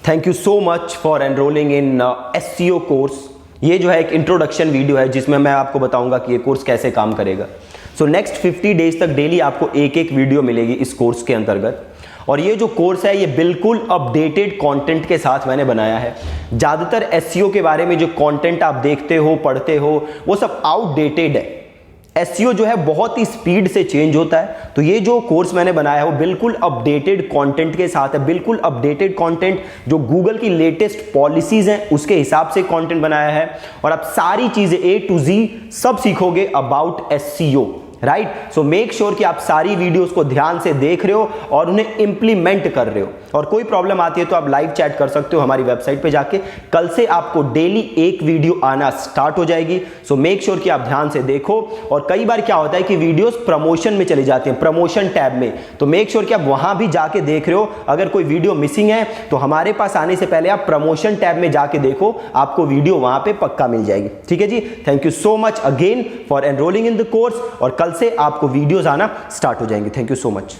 Thank you so much for enrolling in SEO course. ये जो है एक इंट्रोडक्शन वीडियो है जिसमें मैं आपको बताऊंगा कि ये कोर्स कैसे काम करेगा। सो नेक्स्ट 50 डेज तक डेली आपको एक एक वीडियो मिलेगी इस कोर्स के अंतर्गत। और ये जो कोर्स है ये बिल्कुल अपडेटेड कंटेंट के साथ मैंने बनाया है। ज़्यादातर SEO के बारे में जो कंटेंट आप देखते हो पढ़ते हो वो सब आउटडेटेड है। SEO जो है बहुत ही स्पीड से चेंज होता है, तो ये जो कोर्स मैंने बनाया है वो बिल्कुल अपडेटेड कंटेंट के साथ है। बिल्कुल अपडेटेड कंटेंट जो गूगल की लेटेस्ट पॉलिसीज हैं उसके हिसाब से कंटेंट बनाया है। और आप सारी चीजें A to Z सब सीखोगे about SEO, right. So make sure कि आप सारी वीडियोस को ध्यान से देख रहे हो और उन्हें इंप्लीमेंट कर रहे हो। और कोई प्रॉब्लम आती है तो आप लाइव चैट कर सकते हो हमारी वेबसाइट पे जाके। कल से आपको डेली एक वीडियो आना स्टार्ट हो जाएगी। सो मेक श्योर कि आप ध्यान से देखो। और कई बार क्या होता है कि वीडियोस प्रमोशन में चली जाती हैं, प्रमोशन टैब में, तो मेक श्योर कि आप वहां भी जाके देख रहे हो। अगर कोई वीडियो मिसिंग है तो हमारे पास आने से पहले आप प्रमोशन टैब में जाके देखो, आपको वीडियो वहां पे पक्का मिल जाएगी। ठीक है जी, thank you so much again for enrolling in the course. और कल से आपको वीडियोस आना स्टार्ट हो जाएंगे। Thank you so much.